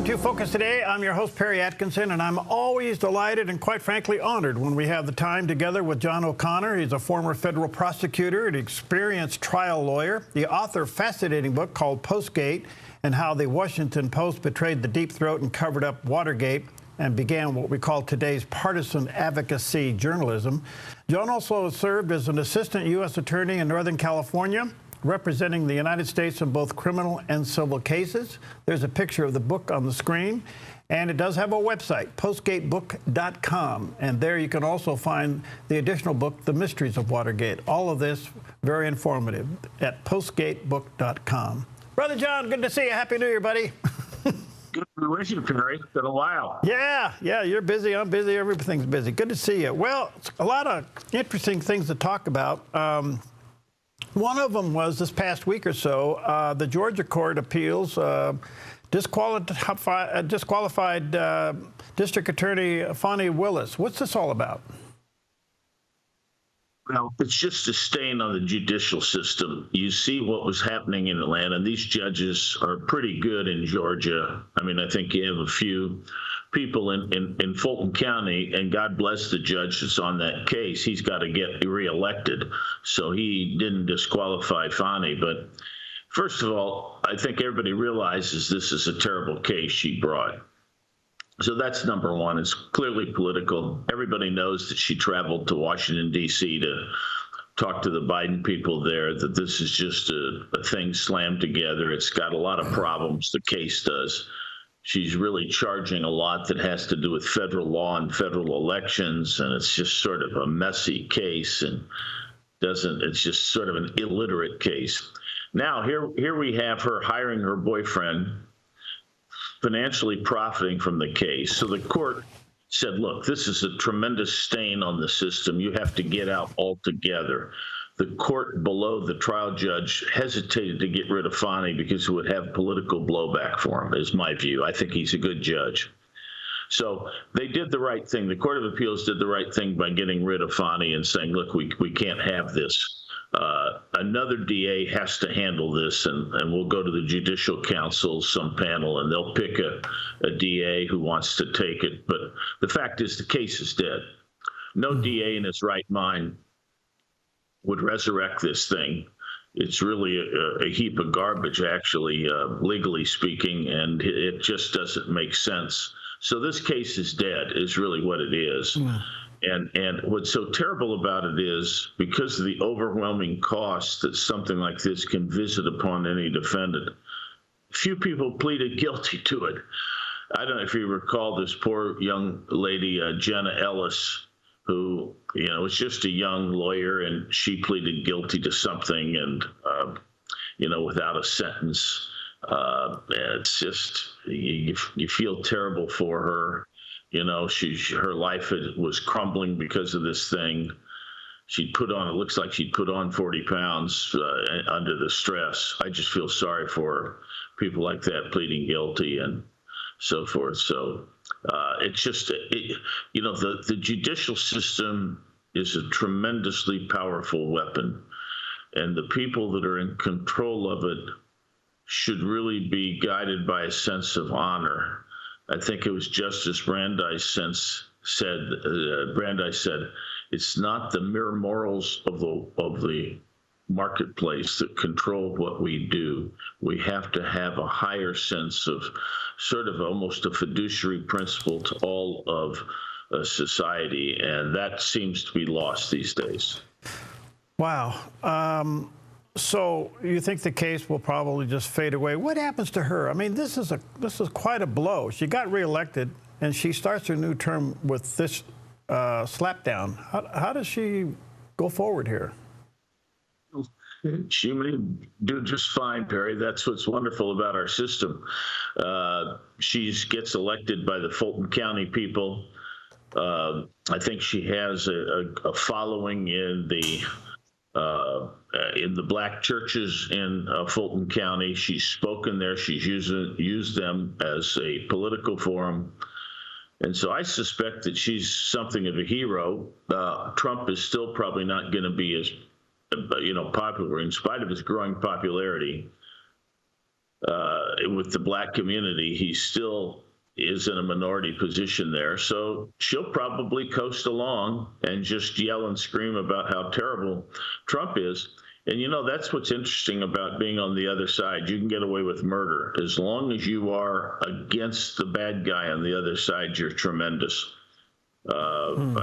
to Focus Today. I'm your host, Perry Atkinson, and I'm always delighted and quite frankly honored when we have the time together with John O'Connor. He's a former federal prosecutor, an experienced trial lawyer, the author of a fascinating book called Postgate and How the Washington Post Betrayed the Deep Throat and Covered Up Watergate and began what we call today's partisan advocacy journalism. John also served as an assistant U.S. attorney in Northern California, representing the United States in both criminal and civil cases. There's a picture of the book on the screen, and it does have a website, postgatebook.com, and there you can also find the additional book, The Mysteries of Watergate. All of this very informative at postgatebook.com. Brother John, good to see you. Happy New Year, buddy. Good to be with you, Perry. It's been a while. Yeah, you're busy. I'm busy. Everything's busy. Good to see you. Well, a lot of interesting things to talk about. One of them was this past week or so, the Georgia Court of Appeals disqualified District Attorney Fani Willis. What's this all about? Well, it's just a stain on the judicial system. You see what was happening in Atlanta. These judges are pretty good in Georgia. I mean, I think you have a few people in Fulton County, and God bless the judge that's on that case. He's got to get reelected, so he didn't disqualify Fani. But first of all, I think everybody realizes this is a terrible case she brought. So that's number one. It's clearly political. Everybody knows that she traveled to Washington, D.C. to talk to the Biden people there, that this is just a thing slammed together. It's got a lot of problems, the case does. She's really charging a lot that has to do with federal law and federal elections, and it's just sort of a messy case, and it's just sort of an illiterate case. Now, here we have her hiring her boyfriend, financially profiting from the case. So the court said, look, this is a tremendous stain on the system. You have to get out altogether. The court below the trial judge hesitated to get rid of Fani because it would have political blowback for him, is my view. I think he's a good judge. So they did the right thing. The Court of Appeals did the right thing by getting rid of Fani and saying, look, we can't have this. Another DA has to handle this, and we'll go to the Judicial Council, some panel, and they'll pick a DA who wants to take it. But the fact is the case is dead. No DA in his right mind would resurrect this thing. It's really a heap of garbage, actually, legally speaking, and it just doesn't make sense. So this case is dead, is really what it is. Yeah. And what's so terrible about it is because of the overwhelming cost that something like this can visit upon any defendant, few people pleaded guilty to it. I don't know if you recall this poor young lady, Jenna Ellis, who, was just a young lawyer, and she pleaded guilty to something and, without a sentence. It's just, you feel terrible for her. Her life was crumbling because of this thing. It looks like she'd put on 40 pounds under the stress. I just feel sorry for people like that pleading guilty and so forth. So it's just, the judicial system is a tremendously powerful weapon, and the people that are in control of it should really be guided by a sense of honor. I think it was Justice Brandeis said, it's not the mere morals of the marketplace that control what we do. We have to have a higher sense of sort of almost a fiduciary principle to all of society, and that seems to be lost these days. Wow. So you think the case will probably just fade away? What happens to her? I mean, this is quite a blow. She got reelected, and she starts her new term with this slapdown. How does she go forward here? She may do just fine, Perry. That's what's wonderful about our system. She gets elected by the Fulton County people. I think she has a following in the black churches in Fulton County. She's spoken there. She's used them as a political forum. And so I suspect that she's something of a hero. Trump is still probably not going to be as popular in spite of his growing popularity. with the black community. He still is in a minority position there. So she'll probably coast along and just yell and scream about how terrible Trump is. And, that's what's interesting about being on the other side. You can get away with murder. As long as you are against the bad guy on the other side, you're tremendous. I'm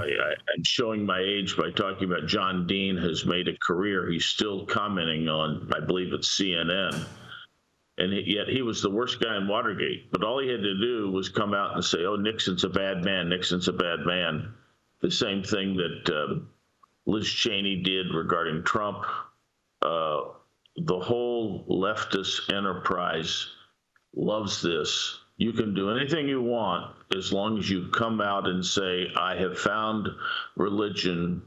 showing my age by talking about John Dean has made a career. He's still commenting on, I believe it's CNN. And yet he was the worst guy in Watergate. But all he had to do was come out and say, oh, Nixon's a bad man. Nixon's a bad man. The same thing that Liz Cheney did regarding Trump. The whole leftist enterprise loves this. You can do anything you want as long as you come out and say, I have found religion,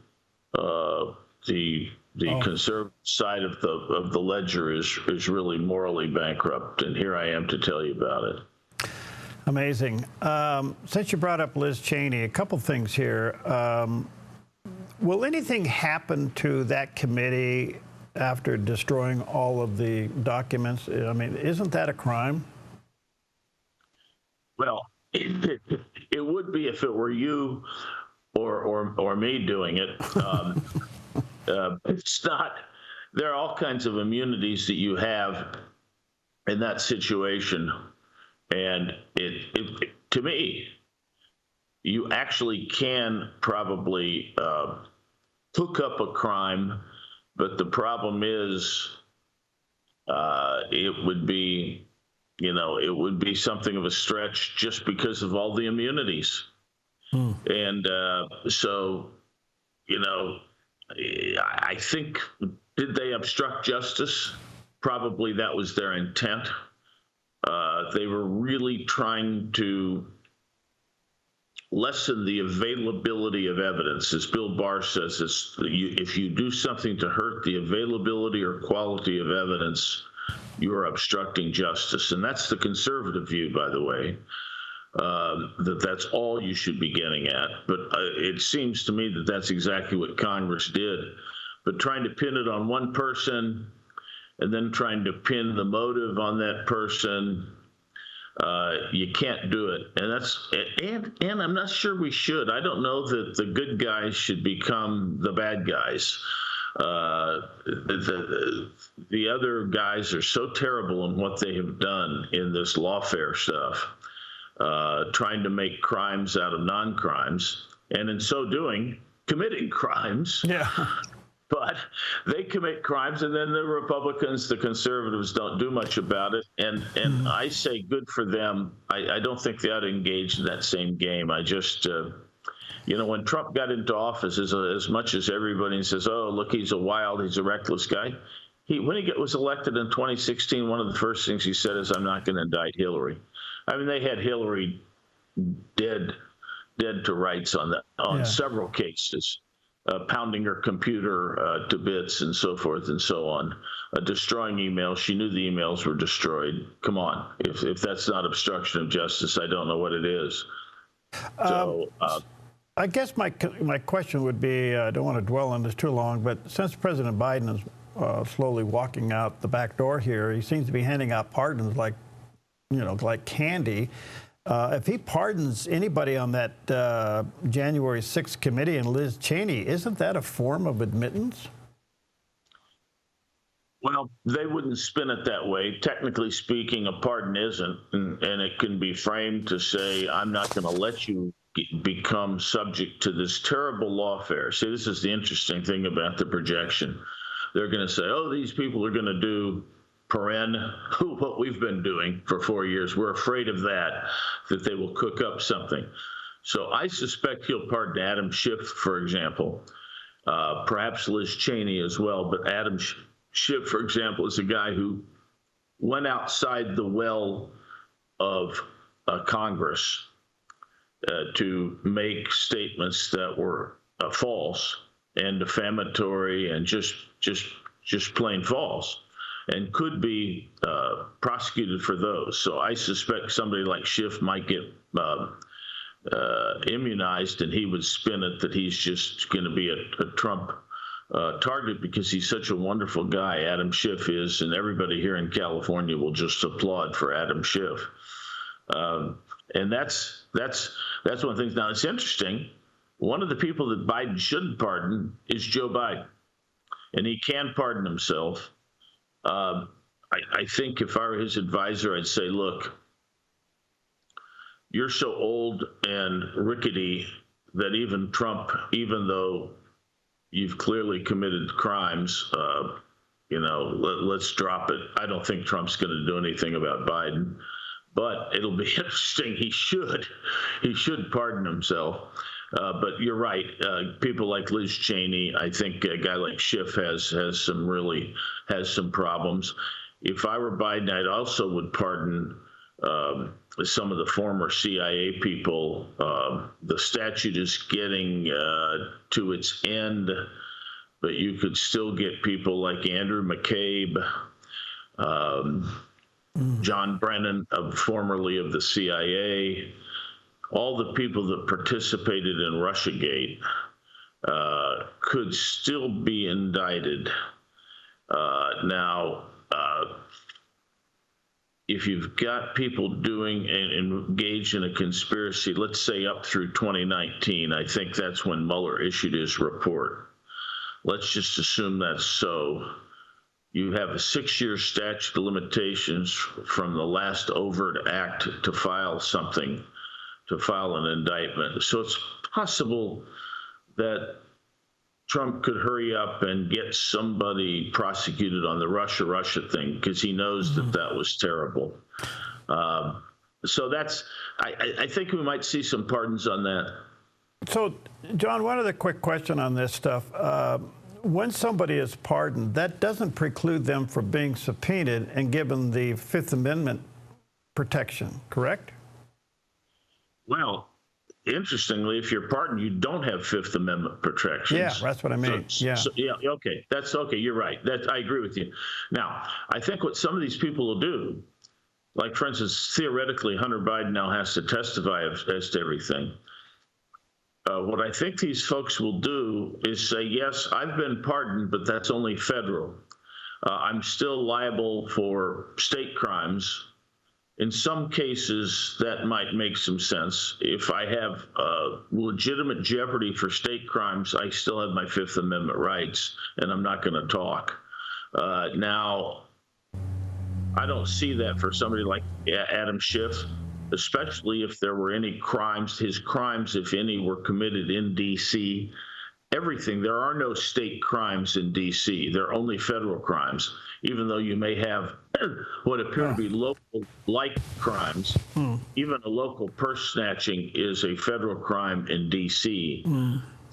the conservative side of the ledger is really morally bankrupt, and here I am to tell you about it. Amazing. Since you brought up Liz Cheney, a couple things here. Will anything happen to that committee after destroying all of the documents? I mean, isn't that a crime? Well, it would be if it were you or me doing it. It's not. There are all kinds of immunities that you have in that situation, and it to me, you actually can probably hook up a crime, but the problem is it would be. It would be something of a stretch just because of all the immunities. And so, I think, did they obstruct justice? Probably that was their intent. They were really trying to lessen the availability of evidence. As Bill Barr says, if you do something to hurt the availability or quality of evidence, you are obstructing justice. And that's the conservative view, by the way, that's all you should be getting at. But it seems to me that that's exactly what Congress did. But trying to pin it on one person and then trying to pin the motive on that person, you can't do it. And I'm not sure we should. I don't know that the good guys should become the bad guys. The other guys are so terrible in what they have done in this lawfare stuff, trying to make crimes out of non-crimes, and in so doing, committing crimes. Yeah. But they commit crimes, and then the Republicans, the conservatives, don't do much about it. And I say good for them. I don't think they ought to engage in that same game. I just... when Trump got into office, as much as everybody says, oh, look, he's a reckless guy. When he was elected in 2016, one of the first things he said is, I'm not going to indict Hillary. I mean, they had Hillary dead to rights on several cases, pounding her computer to bits and so forth and so on, destroying emails. She knew the emails were destroyed. Come on. If that's not obstruction of justice, I don't know what it is. So... I guess my question would be, I don't want to dwell on this too long, but since President Biden is slowly walking out the back door here, he seems to be handing out pardons like candy. If he pardons anybody on that January 6th committee and Liz Cheney, isn't that a form of admittance? Well, they wouldn't spin it that way. Technically speaking, a pardon isn't, and it can be framed to say, I'm not going to let you become subject to this terrible lawfare. See, this is the interesting thing about the projection. They're going to say, oh, these people are going to do what we've been doing for 4 years. We're afraid of that they will cook up something. So I suspect he'll pardon Adam Schiff, for example, perhaps Liz Cheney as well. But Adam Schiff, for example, is a guy who went outside the well of Congress to make statements that were false and defamatory and just plain false, and could be prosecuted for those. So I suspect somebody like Schiff might get immunized, and he would spin it that he's just going to be a Trump target because he's such a wonderful guy. Adam Schiff is, and everybody here in California will just applaud for Adam Schiff. And that's one of the things. Now, it's interesting. One of the people that Biden shouldn't pardon is Joe Biden, and he can pardon himself. I think if I were his advisor, I'd say, look, you're so old and rickety that even Trump, even though you've clearly committed crimes, let's drop it. I don't think Trump's going to do anything about Biden, but it'll be interesting. He should pardon himself. But you're right. People like Liz Cheney, I think a guy like Schiff has some problems. If I were Biden, I also would pardon some of the former CIA people. The statute is getting to its end, but you could still get people like Andrew McCabe, John Brennan, formerly of the CIA, all the people that participated in Russiagate could still be indicted. Now, if you've got people doing and engaged in a conspiracy, let's say up through 2019, I think that's when Mueller issued his report. Let's just assume that's so. You have a 6-year statute of limitations from the last overt act to file something, to file an indictment. So it's possible that Trump could hurry up and get somebody prosecuted on the Russia thing because he knows that was terrible. So I think we might see some pardons on that. So, John, one other quick question on this stuff. When somebody is pardoned, that doesn't preclude them from being subpoenaed and given the Fifth Amendment protection, correct? Well, interestingly, if you're pardoned, you don't have Fifth Amendment protections. Yeah, that's what I mean. Okay. That's okay. You're right. I agree with you. Now, I think what some of these people will do, like, for instance, theoretically, Hunter Biden now has to testify as to everything. What I think these folks will do is say, yes, I've been pardoned, but that's only federal. I'm still liable for state crimes. In some cases, that might make some sense. If I have legitimate jeopardy for state crimes, I still have my Fifth Amendment rights, and I'm not going to talk. Now, I don't see that for somebody like Adam Schiff, especially if there were any crimes. His crimes, if any, were committed in D.C. Everything. There are no state crimes in D.C. They're only federal crimes, even though you may have what appear to be local-like crimes. Even a local purse snatching is a federal crime in D.C.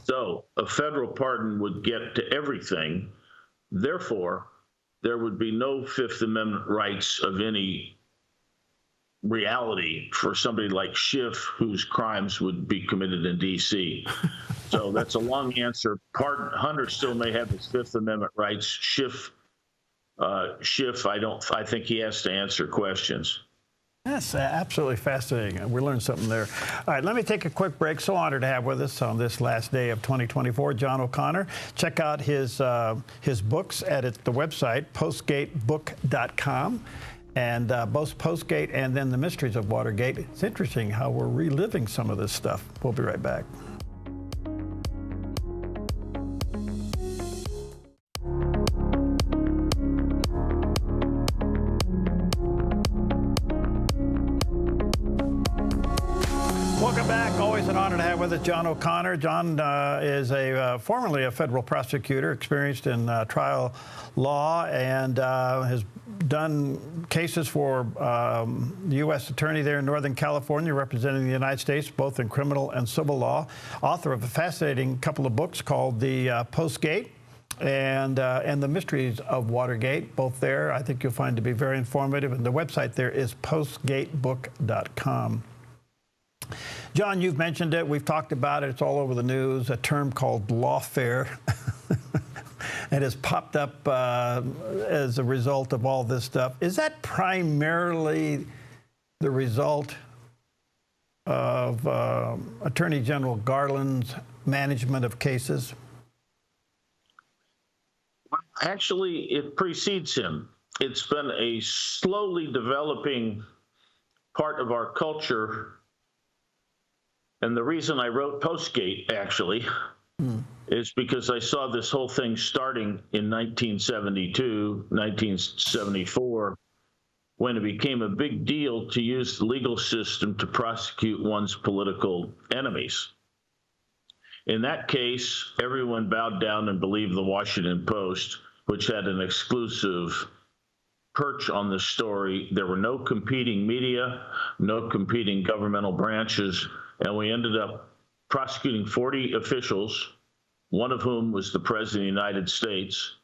So a federal pardon would get to everything. Therefore, there would be no Fifth Amendment rights of any reality for somebody like Schiff, whose crimes would be committed in D.C. So that's a long answer. Hunter still may have his Fifth Amendment rights. Schiff, I think he has to answer questions. That's absolutely fascinating. We learned something there. All right, let me take a quick break. So honored to have with us on this last day of 2024, John O'Connor. Check out his books at the website, postgatebook.com. And both Postgate and then The Mysteries of Watergate. It's interesting how we're reliving some of this stuff. We'll be right back. Welcome back. Always an honor to have with us John O'Connor. John is formerly a federal prosecutor, experienced in trial law, and has done cases for the U.S. Attorney there in Northern California, representing the United States, both in criminal and civil law. Author of a fascinating couple of books called the Postgate and The Mysteries of Watergate, both there. I think you'll find to be very informative. And the website there is postgatebook.com. John, you've mentioned it. We've talked about it. It's all over the news, a term called lawfare. It has popped up as a result of all this stuff. Is that primarily the result of Attorney General Garland's management of cases? Actually, it precedes him. It's been a slowly developing part of our culture. And the reason I wrote Postgate, actually, is because I saw this whole thing starting in 1972, 1974, when it became a big deal to use the legal system to prosecute one's political enemies. In that case, everyone bowed down and believed the Washington Post, which had an exclusive perch on the story. There were no competing media, no competing governmental branches, and we ended up prosecuting 40 officials, one of whom was the President of the United States,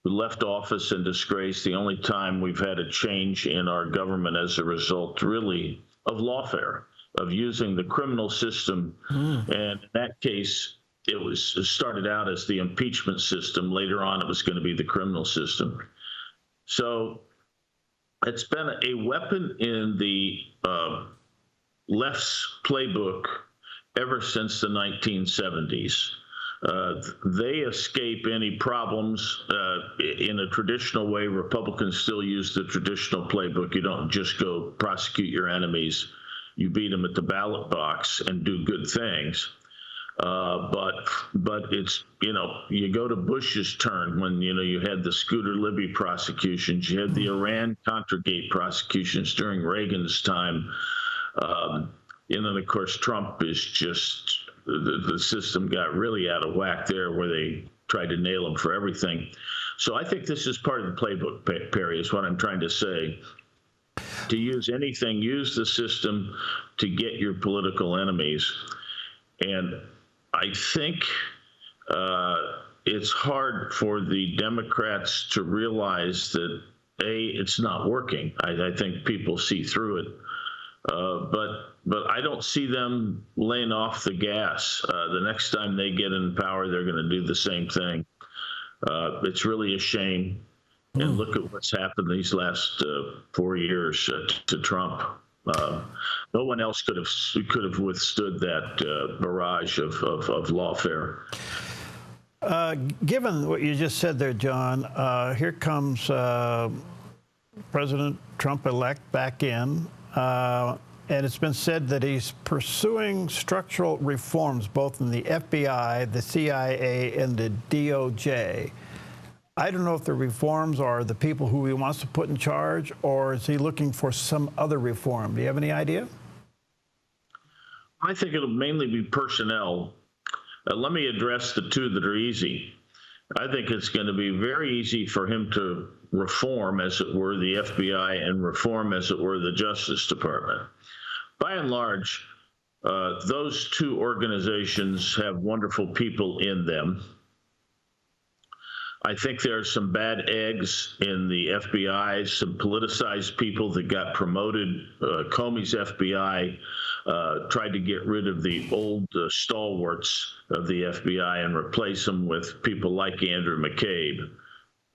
who left office in disgrace, the only time we've had a change in our government as a result, really, of lawfare, of using the criminal system. And in that case, it started out as the impeachment system. Later on, it was going to be the criminal system. So it's been a weapon in the left's playbook ever since the 1970s. They escape any problems in a traditional way. Republicans still use the traditional playbook. You don't just go prosecute your enemies. You beat them at the ballot box and do good things. But it's, you go to Bush's turn when, you had the Scooter Libby prosecutions, you had the Iran-Contra-Gate prosecutions during Reagan's time. And of course, Trump is just, the system got really out of whack there where they tried to nail him for everything. So I think this is part of the playbook, Perry, is what I'm trying to say. To use anything, use the system to get your political enemies. And I think it's hard for the Democrats to realize that, A, it's not working. I think people see through it. But I don't see them laying off the gas. The next time they get in power, they're going to do the same thing. It's really a shame. And look at what's happened these last 4 years to Trump. No one else could have withstood that barrage of lawfare. Given what you just said there, John, here comes President Trump-elect back in. And it's been said that he's pursuing structural reforms both in the FBI, the CIA, and the DOJ. I don't know if the reforms are the people who he wants to put in charge, or is he looking for some other reform? Do you have any idea? I think it'll mainly be personnel. Let me address the two that are easy. I think it's going to be very easy for him to reform, as it were, the FBI and reform, as it were, the Justice Department. By and large, those two organizations have wonderful people in them. I think there are some bad eggs in the FBI, some politicized people that got promoted. Comey's FBI tried to get rid of the old stalwarts of the FBI and replace them with people like Andrew McCabe,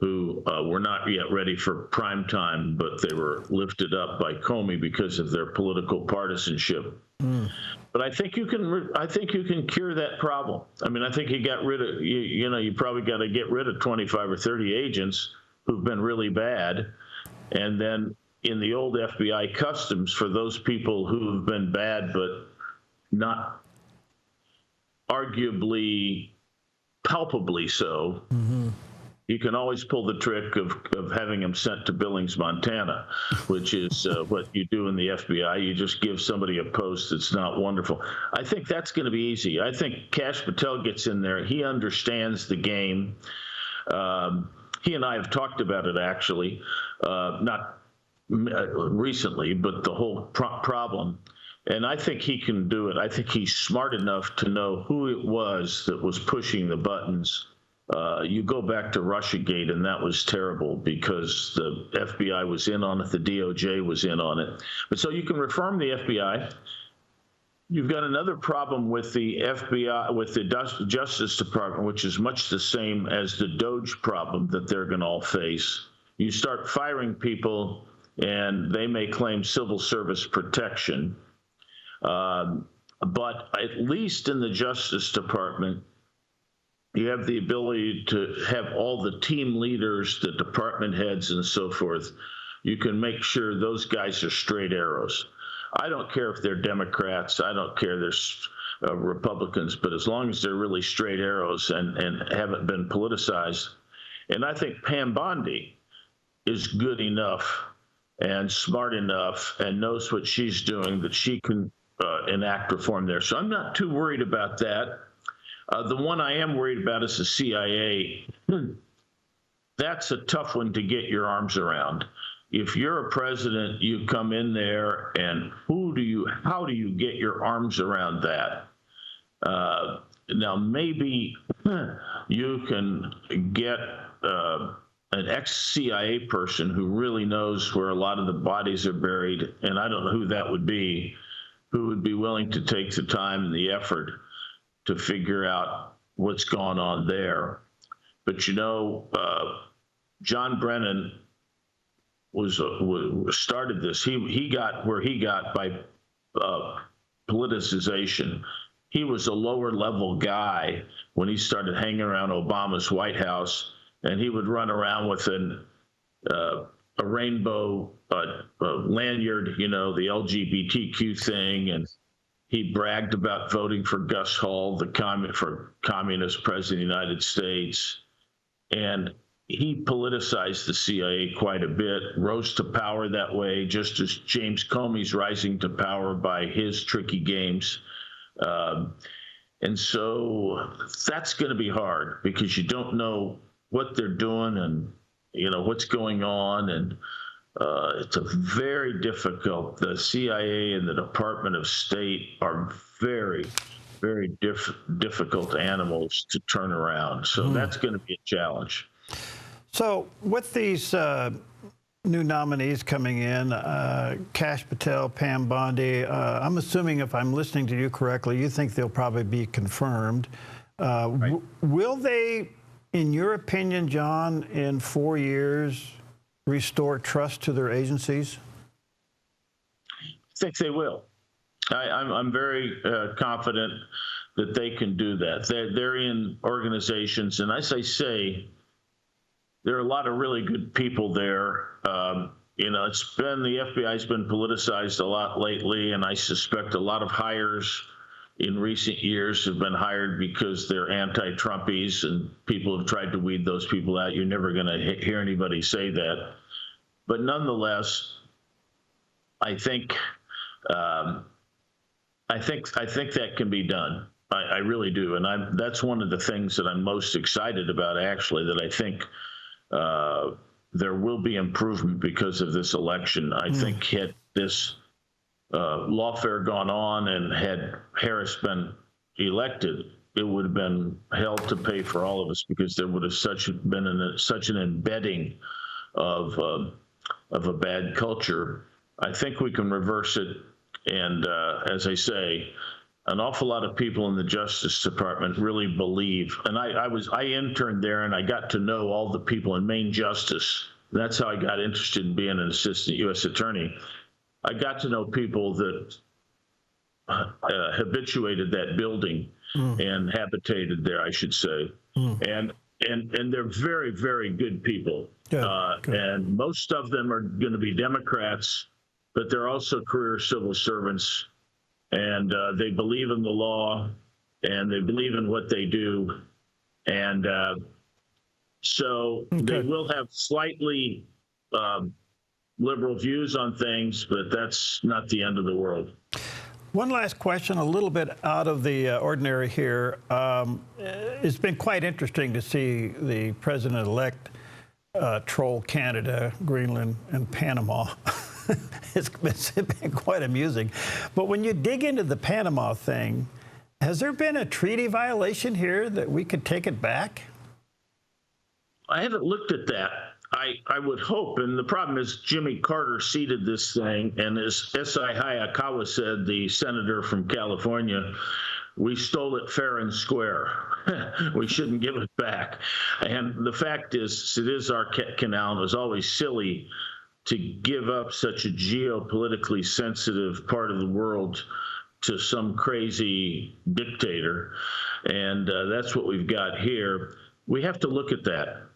who were not yet ready for prime time, but they were lifted up by Comey because of their political partisanship. But I think you can cure that problem. I mean, I think you got rid of you probably got to get rid of 25 or 30 agents who've been really bad, and then in the old FBI customs, for those people who've been bad but not arguably palpably so. You can always pull the trick of having them sent to Billings, Montana, which is what you do in the FBI. You just give somebody a post that's not wonderful. I think that's going to be easy. I think Kash Patel gets in there. He understands the game. He and I have talked about it, actually, not recently, but the whole problem. And I think he can do it. I think he's smart enough to know who it was that was pushing the buttons. You go back to Russiagate, and that was terrible because the FBI was in on it, the DOJ was in on it. But so you can reform the FBI. You've got another problem with the FBI, with the Justice Department, which is much the same as the Doge problem that they're going to all face. You start firing people, and they may claim civil service protection. But at least in the Justice Department, You have the ability to have all the team leaders, the department heads, and so forth. You can make sure those guys are straight arrows. I don't care if they're Democrats. I don't care there's Republicans, but as long as they're really straight arrows and haven't been politicized. And I think Pam Bondi is good enough and smart enough and knows what she's doing that she can enact reform there. So I'm not too worried about that. The one I am worried about is the CIA. That's a tough one to get your arms around. If you're a president, you come in there, and how do you get your arms around that? Now, maybe you can get an ex-CIA person who really knows where a lot of the bodies are buried, and I don't know who that would be, who would be willing to take the time and the effort to figure out what's gone on there. But John Brennan started this. He got where he got by politicization. He was a lower level guy when he started hanging around Obama's White House, and he would run around with a rainbow lanyard, the LGBTQ thing, and he bragged about voting for Gus Hall, for communist president of the United States. And he politicized the CIA quite a bit, rose to power that way, just as James Comey's rising to power by his tricky games. And so that's going to be hard because you don't know what they're doing and, what's going on. And it's a very difficult. The CIA and the Department of State are very, very difficult animals to turn around. So that's going to be a challenge. So with these new nominees coming in, Kash Patel, Pam Bondi, I'm assuming if I'm listening to you correctly, you think they'll probably be confirmed. Right. Will they, in your opinion, John, in 4 years, restore trust to their agencies? I think they will. I'm very confident that they can do that. They're in organizations, and as I say, there are a lot of really good people there. The FBI's been politicized a lot lately, and I suspect a lot of hires in recent years have been hired because they're anti-Trumpies, and people have tried to weed those people out. You're never going to hear anybody say that. But nonetheless, I think that can be done. I really do, and that's one of the things that I'm most excited about, actually. That I think there will be improvement because of this election. I think had this lawfare gone on and had Harris been elected, it would have been hell to pay for all of us because there would have been such an embedding of a bad culture. I think we can reverse it. And as I say, an awful lot of people in the Justice Department really believe, and I interned there and I got to know all the people in Main Justice. That's how I got interested in being an assistant U.S. attorney. I got to know people that habituated that building and habitated there, I should say. And they're very, very good people. Good. And most of them are going to be Democrats, but they're also career civil servants. And they believe in the law, and they believe in what they do. And so they will have slightly liberal views on things, but that's not the end of the world. One last question, a little bit out of the ordinary here. It's been quite interesting to see the president-elect troll Canada, Greenland, and Panama. It's been quite amusing. But when you dig into the Panama thing, has there been a treaty violation here that we could take it back? I haven't looked at that. I would hope, and the problem is Jimmy Carter seeded this thing, and as S.I. Hayakawa said, the senator from California, we stole it fair and square. We shouldn't give it back. And the fact is, it is our canal, and it was always silly to give up such a geopolitically sensitive part of the world to some crazy dictator. And that's what we've got here. We have to look at that.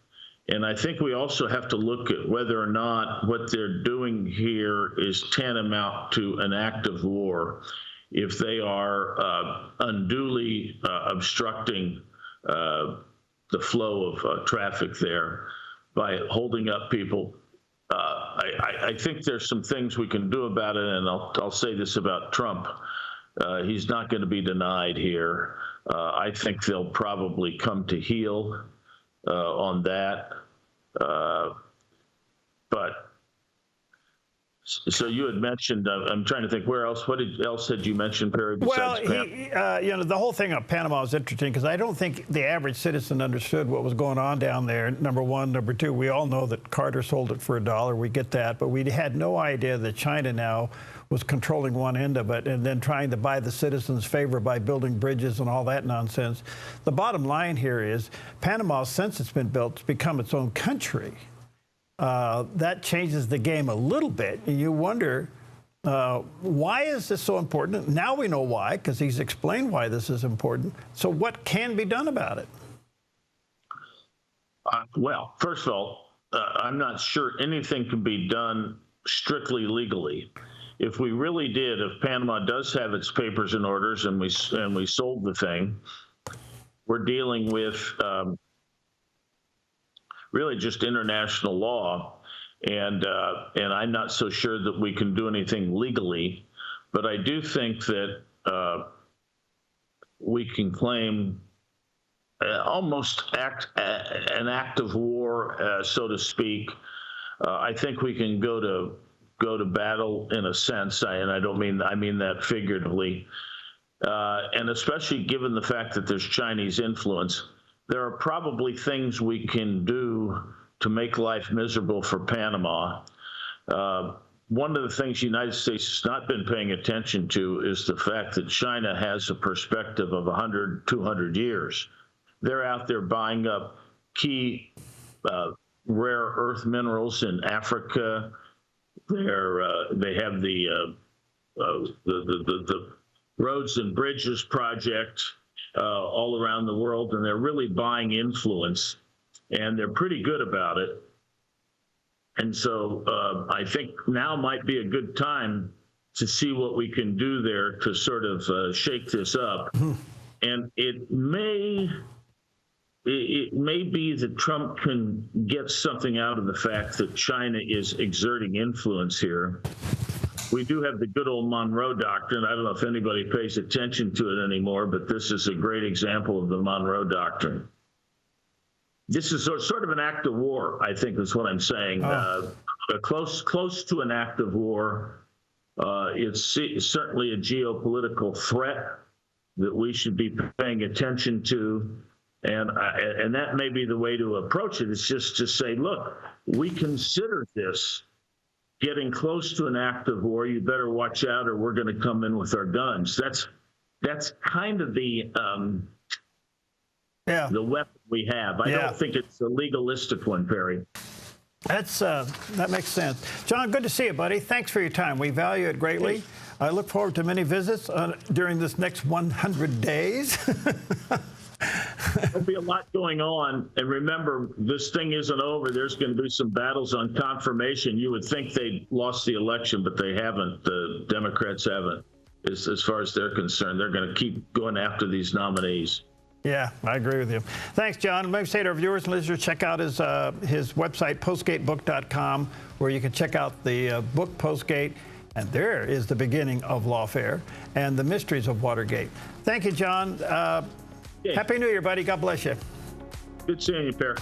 And I think we also have to look at whether or not what they're doing here is tantamount to an act of war. If they are unduly obstructing the flow of traffic there by holding up people, I think there's some things we can do about it. And I'll say this about Trump. He's not going to be denied here. I think they'll probably come to heel on that. But so you had mentioned, I'm trying to think where else, what else had you mentioned, Perry, besides Well, the whole thing of Panama is interesting because I don't think the average citizen understood what was going on down there, number one. Number two, we all know that Carter sold it for $1. We get that. But we had no idea that China now was controlling one end of it and then trying to buy the citizens' favor by building bridges and all that nonsense. The bottom line here is Panama, since it's been built, to become its own country. That changes the game a little bit. And you wonder, why is this so important? Now we know why, because he's explained why this is important. So what can be done about it? Well, first of all, I'm not sure anything can be done strictly legally. If we really did, if Panama does have its papers and orders and we sold the thing, we're dealing with really just international law, and I'm not so sure that we can do anything legally, but I do think that we can claim almost an act of war, so to speak. I think we can go to battle in a sense, and I mean that figuratively, and especially given the fact that there's Chinese influence. There are probably things we can do to make life miserable for Panama. One of the things the United States has not been paying attention to is the fact that China has a perspective of 100, 200 years. They're out there buying up key rare earth minerals in Africa. They have the roads and bridges project all around the world, and they're really buying influence, and they're pretty good about it. And so I think now might be a good time to see what we can do there to sort of shake this up. And it may be that Trump can get something out of the fact that China is exerting influence here. We do have the good old Monroe Doctrine. I don't know if anybody pays attention to it anymore, but this is a great example of the Monroe Doctrine. This is sort of an act of war, I think is what I'm saying. Close to an act of war. It's certainly a geopolitical threat that we should be paying attention to. And that may be the way to approach it. It's just to say, look, we consider this getting close to an act of war. You better watch out, or we're going to come in with our guns. That's kind of the weapon we have. I don't think it's a legalistic one, Perry. That makes sense. John, good to see you, buddy. Thanks for your time. We value it greatly. I look forward to many visits during this next 100 days. There'll be a lot going on. And remember, this thing isn't over. There's going to be some battles on confirmation. You would think they lost the election, but they haven't. The Democrats haven't, as far as they're concerned. They're going to keep going after these nominees. Yeah, I agree with you. Thanks, John. Maybe say to our viewers and listeners, check out his website, postgatebook.com, where you can check out the book Postgate. And there is the beginning of lawfare and the mysteries of Watergate. Thank you, John. Happy New Year, buddy. God bless you. Good seeing you, Perry.